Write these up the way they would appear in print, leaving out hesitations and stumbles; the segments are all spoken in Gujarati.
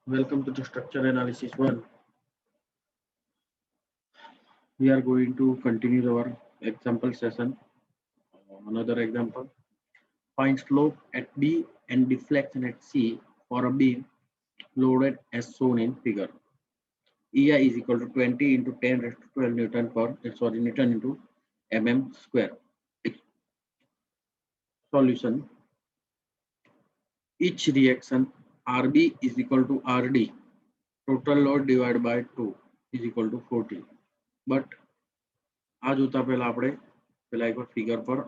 Welcome to the structure analysis 1. We are going to continue our example session. Another example. Find slope at B and deflection at C for a beam loaded as shown in figure. EI is equal to 20 into 10 raised to 12 Newton per, Newton into mm square. Solution. Each reaction RB is equal to RD. Total load divided by 2 is equal to 40. But આ જોતા પહેલા આપણે પેલા એકવાર ફિગર પર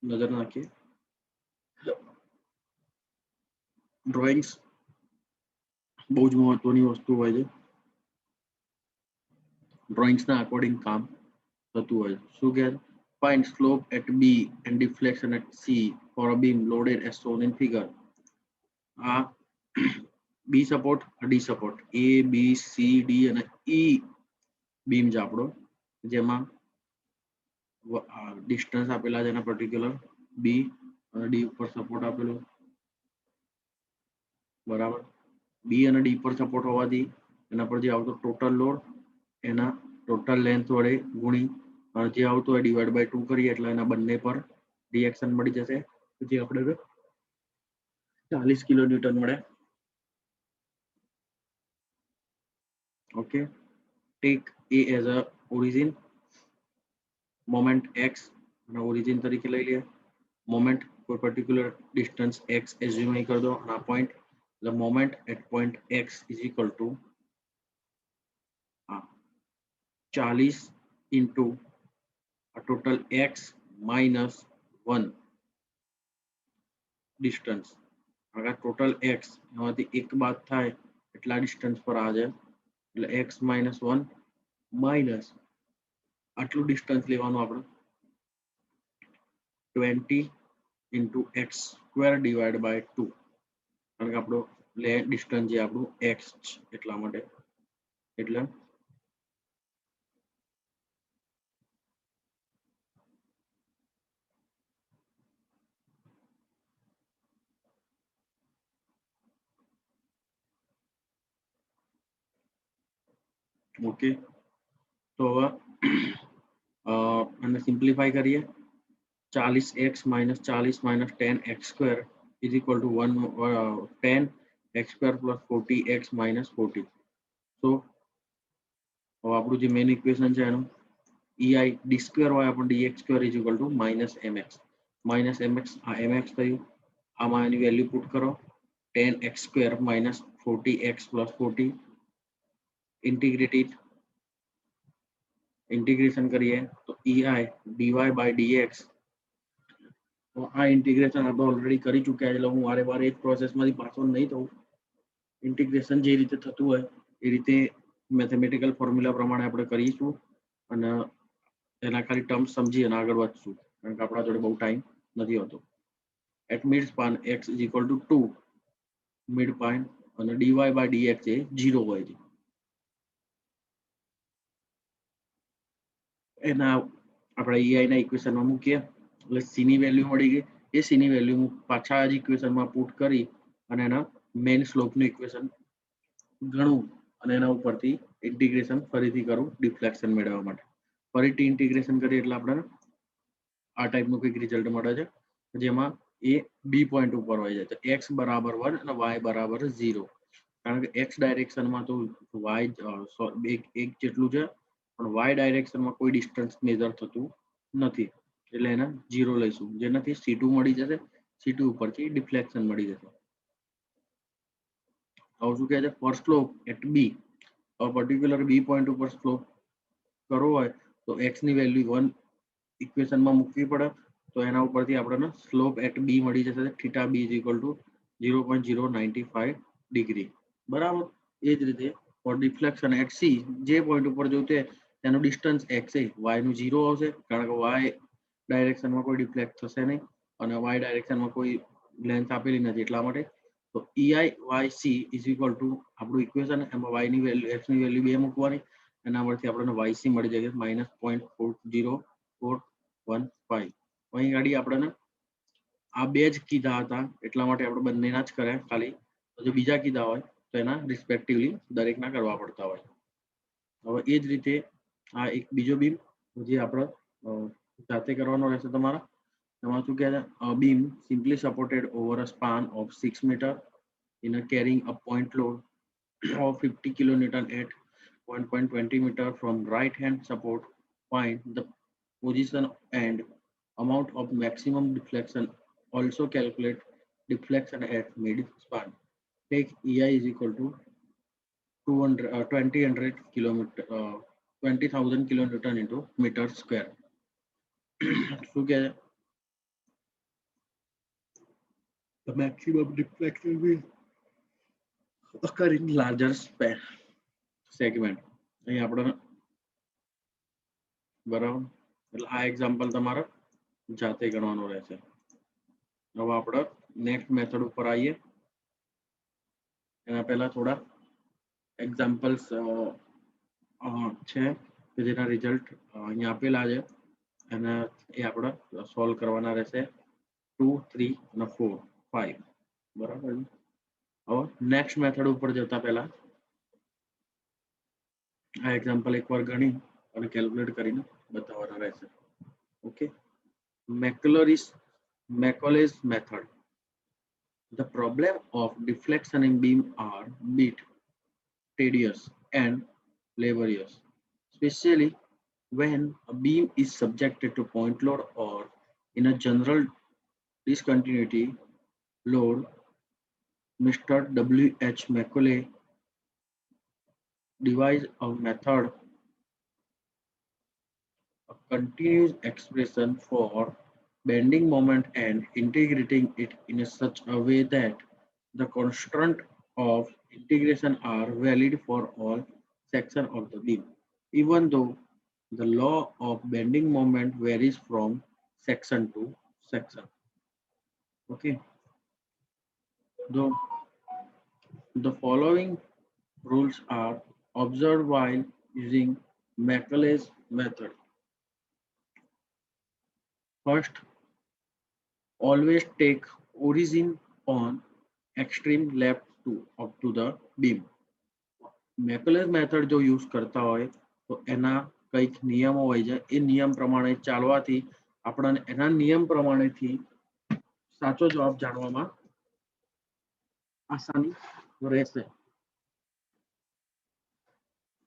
નજર નાખીએ. ડ્રોઈંગ્સ બહુ જ મહત્વની વસ્તુ હોય છે. ડ્રોઈંગ્સના અકોર્ડિંગ કામ થતું હોય છે. શું કહે છે? Find slope at B and deflection at C for a beam loaded as shown in figure. આ B support, D support, A, B, C, D અને E બીમ છે આપણો, જેમાં ડિસ્ટન્સ આપેલા છે એના પર્ટિક્યુલર B અને D ઉપર સપોર્ટ આપેલો, બરાબર. B અને D પર સપોર્ટ હોવાથી એના પર જે આવતો ટોટલ લોડ એના ટોટલ લેન્થ વડે ગુણી જે આવતું હોય ડિવાઈડ બાય 2 કરીએ એટલે એના બંને પર રિએક્શન મળી જશે, જે આપણે 40 કિલો ન્યૂટન મળે. Okay, take A as a origin, moment x અને ઓરિજિન તરીકે લઈ લઈએ. મોમેન્ટ કોઈ પર્ટિક્યુલર ડિસ્ટન્સ x એઝ્યુમ અહીં કરી દો અને આ point, the moment at point x is equal to 40 into a total x minus 1 distance. अगर total x એમાંથી એક બાદ થાય એટલા ડિસ્ટન્સ પર આ જાય એટલે x minus 1 minus આટલું ડિસ્ટન્સ લેવાનું આપણે 20 into x square divided by 2, કારણ કે આપણો ડિસ્ટન્સ જે આપણું x એટલા માટે, એટલે ઓકે. તો હવે આને સિમ્પ્લિફાઈ કરીએ. 40x minus 40 minus 10x square is equal to 10x square plus 40x minus 40. So હવે આપણું જે મેઇન ઇક્વેશન છે એનું EI d સ્ક્વેર હોય પણ dx square is equal to minus mx. minus mx આ mx થયું, આમાં એની વેલ્યુ પુટ કરો 10x square minus 40x plus 40, integration કરીએ તો EI dy by dx. તો આ ઇન્ટિગ્રેશન આપણે ઓલરેડી કરી ચૂક્યા એટલે હું વારે વારે એક પ્રોસેસમાંથી પાછો નહીં થવું. ઇન્ટિગ્રેશન જે રીતે થતું હોય એ રીતે મેથેમેટિકલ ફોર્મ્યુલા પ્રમાણે આપણે કરીશું અને એના ખાલી ટર્મ્સ સમજી અને આગળ વધશું, કારણ કે આપણા જોડે બહુ ટાઈમ નથી હોતો. At mid span x is equal to 2, mid span અને dy by dx એ 0 હોય છે. એના આપણે EI ના ઇક્વેશનમાં મૂકીએ એટલે c ની વેલ્યુ મળી ગઈ. એ c ની વેલ્યુ હું પાછા જ ઇક્વેશનમાં પુટ કરી અને એના મેઇન સ્લોપનું ઇક્વેશન ગણું અને એના ઉપરથી ઇન્ટિગ્રેશન ફરીથી કરું ડિફ્લેક્શન મેળવવા માટે. ફરીથી ઇન્ટિગ્રેશન કરીએ એટલે આપણે આ ટાઈપનું કંઈક રિઝલ્ટ મળે છે, જેમાં એ બી પોઈન્ટ ઉપર હોય છે. તો x બરાબર 1 અને y બરાબર 0, કારણ કે x ડાયરેક્શનમાં તો y એક જેટલું છે પણ y ડાયરેક્શનમાં કોઈ ડિસ્ટન્સ મેજર થતું નથી એટલે એને 0 લઈશું, જેનાથી c2 મળી જશે. c2 ઉપરથી ડિફ્લેક્શન મળી જશે. હવે શું કહે છે? For slope at B, particular B point ઉપર સ્લોપ કરવો હોય તો x ની વેલ્યુ 1 ઇક્વેશનમાં મૂકવી પડે. તો એના ઉપરથી આપણને સ્લોપ એટ બી મળી જશે theta B is equal to 0.095 degree, બરાબર. એ જ રીતે ફોર ડિફ્લેક્શન એટ સી, જે પોઈન્ટ ઉપર જોતે તેનું ડિસ્ટન્સ x છે, y નું 0 આવશે કારણ કે y ડાયરેક્શનમાં કોઈ ડિફ્લેક્ટ થશે નહીં અને y ડાયરેક્શનમાં કોઈ લેન્થ આપેલી નથી એટલા માટે. તો EI YC is equal two આપણું ઇક્વેશન, એમાં y ની વેલ્યુ x ની વેલ્યુ 2 મૂકવાની, એના પરથી આપણને YC મળી જશે -0.0415. અહીં ગાડી આપણને આ બે જ કીધા હતા એટલા માટે આપણે બંનેના જ કર્યા, ખાલી જો બીજા કીધા હોય તો એના રિસ્પેક્ટિવલી દરેકના કરવા પડતા હોય. હવે એ જ રીતે આ એક બીજો બીમ જે આપણે જાતે કરવાનો રહેશે તમારા. એમાં શું કહે છે, beam simply supported over a span of 6 metre in a carrying a point load of 50 kilonewton at 1.20 meter from right hand support point. The position and amount of maximum deflection. Also calculate deflection at mid span. Take EI is equal to 2000 kilometer 20,000 kilonewton into meter square. So get the maximum deflection will occur in larger segment. અહીં આપણે બરાબર, એટલે આ એક્ઝામ્પલ તમારે જાતે ગણવાનું રહેશે. હવે આપણે નેક્સ્ટ મેથડ ઉપર આવીએ. એના પહેલા થોડા એક્ઝામ્પલ્સ છે કે જેના રિઝલ્ટ અહીંયા આપેલા છે અને એ આપણે સોલ્વ કરવાના રહેશે. 2, 3 અને 4, 5. બરાબર. હવે નેક્સ્ટ મેથડ ઉપર જતા પહેલા આ એક્ઝામ્પલ એકવાર ગણી અને કેલ્ક્યુલેટ કરીને બતાવવાના રહેશે. Okay. Macaulay's method. The problem of deflection in beam are bit tedious and laborious, especially when a beam is subjected to point load or in a general discontinuity load. Mr. W. H. Macaulay devised a method, a continuous expression for bending moment and integrating it in such a way that the constraint of integration are valid for all sections of the beam, even though the law of bending moment varies from section to section. Okay. The following rules are observed while using Macaulay's method. First, always take origin on extreme left up to the beam. Macaulay's method जो यूज करता હોય તો એના કઈક નિયમો હોય છે, એ નિયમ પ્રમાણે ચાલવાથી આપણને એના નિયમ પ્રમાણેથી સાચો જવાબ જાણવામાં આસાની રહેશે.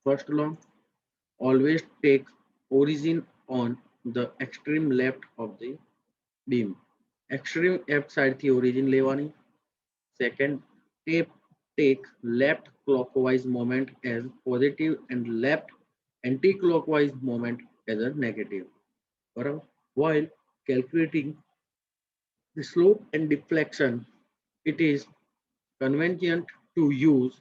First law, always take origin on the extreme left of the beam. Extreme left side થી origin લેવાની. Second, take left clockwise moment as positive and left anti-clockwise moment as a negative. While calculating the slope and deflection, it is convenient to use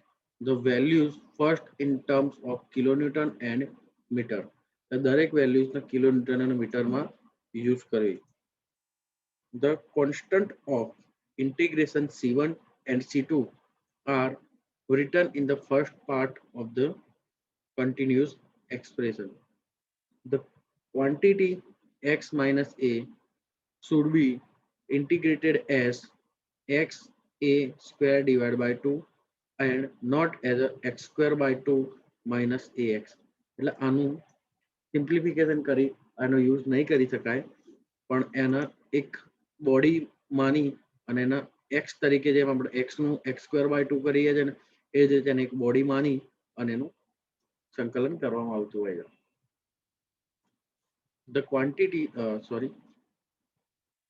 the values first in terms of kilonewton and meter. દરેક values ના kilonewton અને meter માં use કરવી. The constant of integration C1 and C2 are written in the first part of the continuous expression. The quantity x minus a should be integrated as x a square divided by 2 and not as a x square by 2 minus ax. એટલે આનું સિમ્પ્લિફિકેશન કરી આનો યુઝ નહીં કરી શકાય, પણ એના એક બોડી માની અને એના એક્સ તરીકે જેમ આપણે એક્સનું એક્સ સ્ક્વેર બાય 2 કરીએ છીએ ને એ જ રીતે એને એક બોડી માની અને એનું સંકલન કરવામાં આવતું હોય છે. The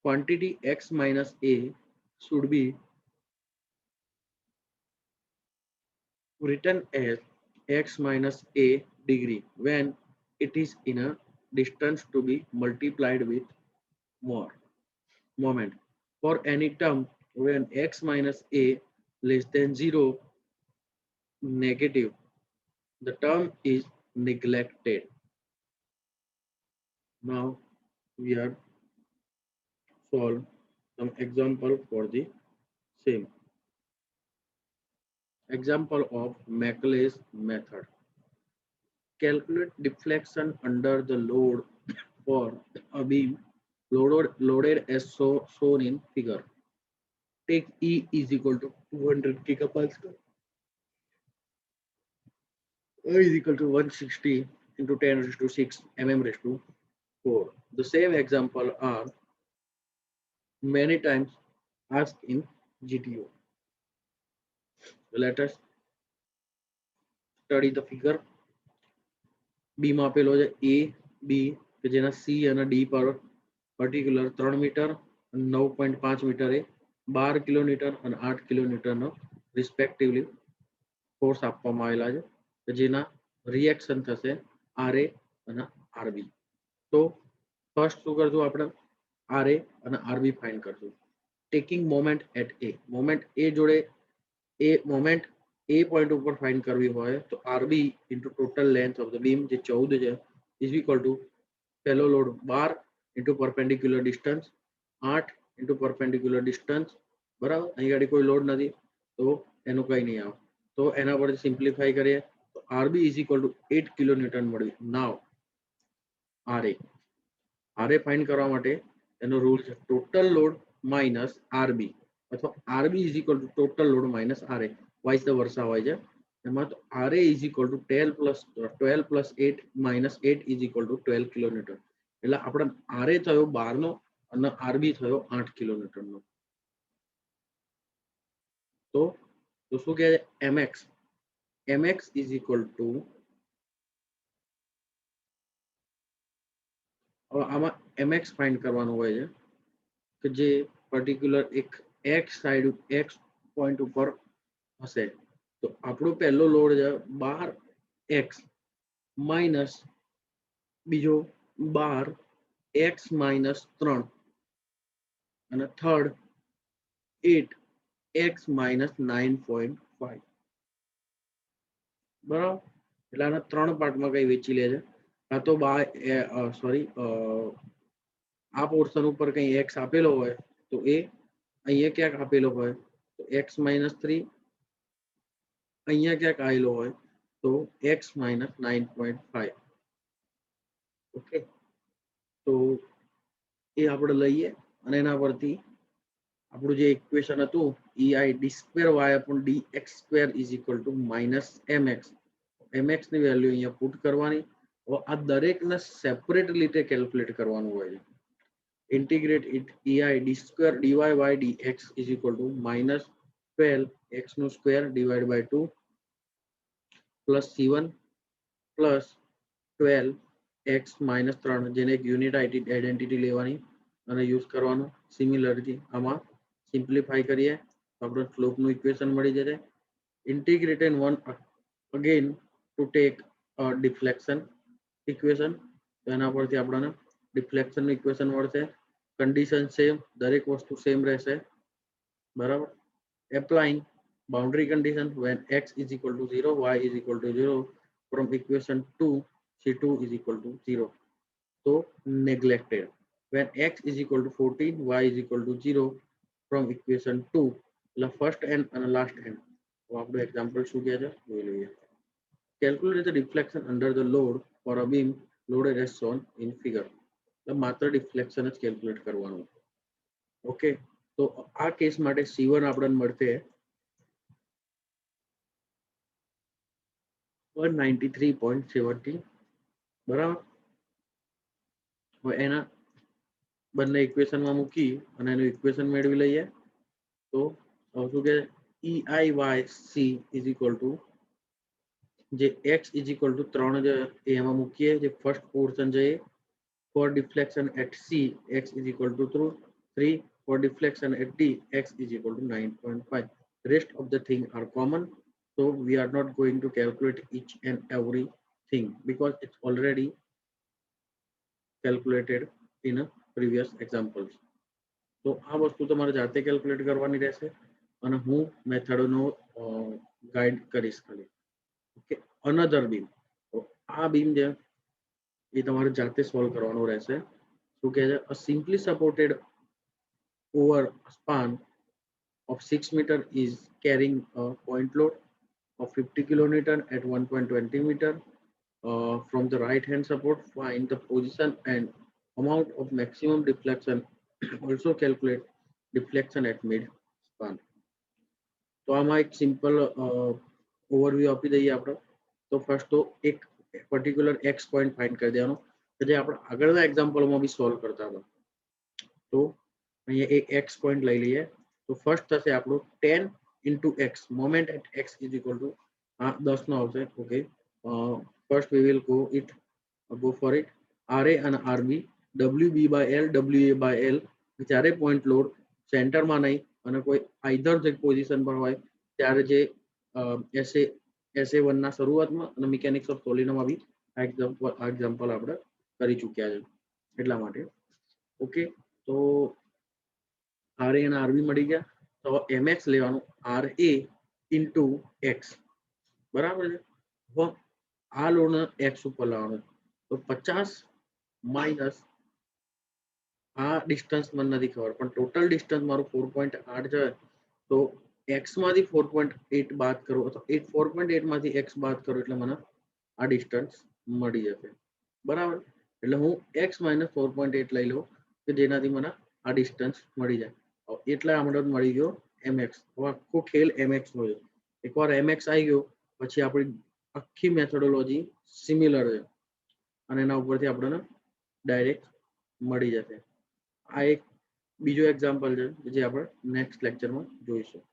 quantity x minus a should be written as x minus a degree when it is in a distance to be multiplied with more moment. For any term when x minus a less than 0 negative, the term is neglected. Now we are solve some example for the same. Example of Macaulay's method. Calculate deflection under the load for a beam loaded as shown in figure. Take E is equal to 200 gigapascal A is equal to 160 into 10 raised to 6 mm raised to 4. The same example are many times asked in GTO. Let us study the figure. B માં આપેલો છે A B કે જેના C અને D પર પર્ટિક્યુલર 3 મીટર 9.5 મીટર એ 12 કિલોમીટર અને 8 કિલોમીટરનો રિસ્પેક્ટિવલી ફોર્સ આપવામાં આવેલા છે કે જેના રિએક્શન થશે RA અને RB. તો ફર્સ્ટ શું કરશું આપણે RA અને RB ફાઇન્ડ કરશું. Taking moment at A. Moment A જોડે મોમેન્ટ A પોઈન્ટ ઉપર ફાઇન્ડ કરવી હોય તો RB into total length of the beam જે 14 છે ઇઝ ઇક્વલ ટુ પહેલો load 12 into perpendicular distance 8 into perpendicular distance બરાબર. અહીં આગળ કોઈ લોડ નથી તો એનું કંઈ નહીં આવે. તો એના પરથી સિમ્પ્લિફાઈ કરીએ તો RB is equal to 8 kilonewton મળ્યું. નાવ RA ફાઇન્ડ કરવા માટે એનો રૂલ છે ટોટલ લોડ માઇનસ RB અથવા RB is equal to total load minus RA. Vice the versa હોય છે એમાં. તો RA is equal to 12 plus 8 minus 8 is equal to 12 kilometre. એટલે આપણે RA થયો 12 નો અને RB થયો 8 કિલોમીટરનો. તો શું કહે છે mx ઇઝ ઇક્વલ ટુ આમાં mx ફાઇન્ડ કરવાનું હોય છે કે જે પર્ટિક્યુલર એક x સાઈડ x પોઈન્ટ ઉપર હશે. તો આપણો પહેલો લોડ છે 12x માઇનસ બીજો 12x માઇનસ 3 અને થર્ડ 8x માઇનસ 9.5 બરાબર. એટલે આના 3 પાર્ટમાં કઈ વેચી લે છે. કાં તો આ પોર્શન ઉપર કઈ x આપેલો હોય તો એ અહીંયા ક્યાંક આપેલો હોય તો x માઇનસ 3, અહીંયા ક્યાંક આવેલો હોય તો x માઇનસ 9.5. ઓકે, તો એ આપણે લઈએ અને એના પરથી આપણું જે ઇક્વેશન હતું EI d square y upon dx square is equal to minus mx. mx ની વેલ્યુ અહીંયા પુટ કરવાની. હવે આ દરેકને સેપરેટ રીતે કેલ્ક્યુલેટ કરવાનું હોય છે. Integrate it EI d square dy by dx is equal to minus 12 x નો square divide by 2 plus c1 plus 12 x minus 3 જેને એક યુનિટ આઈડેન્ટિટી લેવાની અને યુઝ કરવાનું. સિમિલરલી આમાં સિમ્પ્લિફાઈ કરીએ તો આપણે સ્લોપનું ઇક્વેશન મળી જશે. Integrated one again to take deflection equation. તો એના પરથી આપણને ડિફ્લેક્શનનું ઇક્વેશન મળશે. કન્ડિશન સેમ, દરેક વસ્તુ સેમ રહેશે બરાબર. Applying boundary condition when x is equal to 0 y is equal to 0 from equation 2 c2 is equal to 0. So neglected when x is equal to 14 y is equal to 0 from equation 2 the first and last end. તો આપણું એક્ઝામ્પલ શું કહે છે જોઈ લઈએ. Calculate the deflection under the load for a beam loaded as shown in figure. તો માત્ર ડિફ્લેક્શન જ કેલ્ક્યુલેટ કરવાનું. ઓકે, તો આ કેસ માટે c1 આપણને મળશે 193.70 બરાબર. હવે એના બંને ઇક્વેશનમાં મૂકી અને એનું ઇક્વેશન મેળવી લઈએ. તો શું કે EIYC ઇઝ ઇક્વલ ટુ જે x ઇઝ ઇક્વલ ટુ 3 જે એમાં મૂકીએ. જે ફર્સ્ટ પોર્શન છે for deflection at C x is equal to 3 for deflection at D x is equal to 9.5. Rest of the thing are common, so we are not going to calculate each and every thing because it's already calculated in a previous examples. તો આ વસ્તુ તમારે જાતે કેલ્ક્યુલેટ કરવાની રહેશે અને હું મેથડનો ગાઈડ કરીશ ખાલી. Okay, another beam. તો આ બીમ છે એ તમારે જાતે સોલ્વ કરવાનું રહેશે. શું કહે છે a simply supported over a span of 6 meter is carrying a point load of 50 kilonewton at 1.20 meter. From the right hand support, find the position and amount of maximum deflection. Also calculate deflection at mid span. તો આમાં એક સિમ્પલ ઓવરવ્યુ આપી દઈએ આપણે તો ફર્સ્ટ તો એક પર્ટિક્યુલર એક્સ પોઈન્ટ ફાઇન્ડ કરી દેવાનો કે જે આપણે આગળના એક્ઝામ્પલમાં બી સોલ્વ કરતા હતા. તો અહીંયા એક એક્સ પોઈન્ટ લઈ લઈએ. તો ફર્સ્ટ થશે આપણું 10 into x moment at x is equal to 10 નો આવશે. Okay, first we will go for it. RA અને RB WB by L WA by L જ્યારે પોઈન્ટ લોડ સેન્ટરમાં નહીં અને કોઈ આઈધર જે પોઝિશન પર હોય ત્યારે જે SA1 ના શરૂઆતમાં અને મિકેનિક્સ ઓફ સોલિડમાં બી આ એક્ઝામ્પલ આપણે કરી ચૂક્યા છે એટલા માટે. ઓકે, તો RA અને RB મળી ગયા. તો mx લેવાનું RA into x બરાબર છે. હવે આ લોડને x ઉપર લાવવાનું તો 50 માઇનસ આ ડિસ્ટન્સ મને નથી ખબર પણ ટોટલ ડિસ્ટન્સ મારું 4.8 છે. તો x માંથી 4.8 બાદ કરો અથવા 4.8 માંથી x બાદ કરો એટલે મને આ ડિસ્ટન્સ મળી જશે. બરાબર, એટલે હું x માઇનસ 4.8 લઈ લઉં કે જેનાથી મને આ ડિસ્ટન્સ મળી જાય. એટલે આપણે મળી ગયો mx. હવે આખો ખેલ mx નો છે. એકવાર mx આવી ગયો પછી આપણી આખી મેથોડોલોજી સિમિલર છે અને એના ઉપરથી આપણને ડાયરેક્ટ મળી જશે. આ એક બીજો એક્ઝામ્પલ છે જે આપણે નેક્સ્ટ લેક્ચરમાં જોઈશું.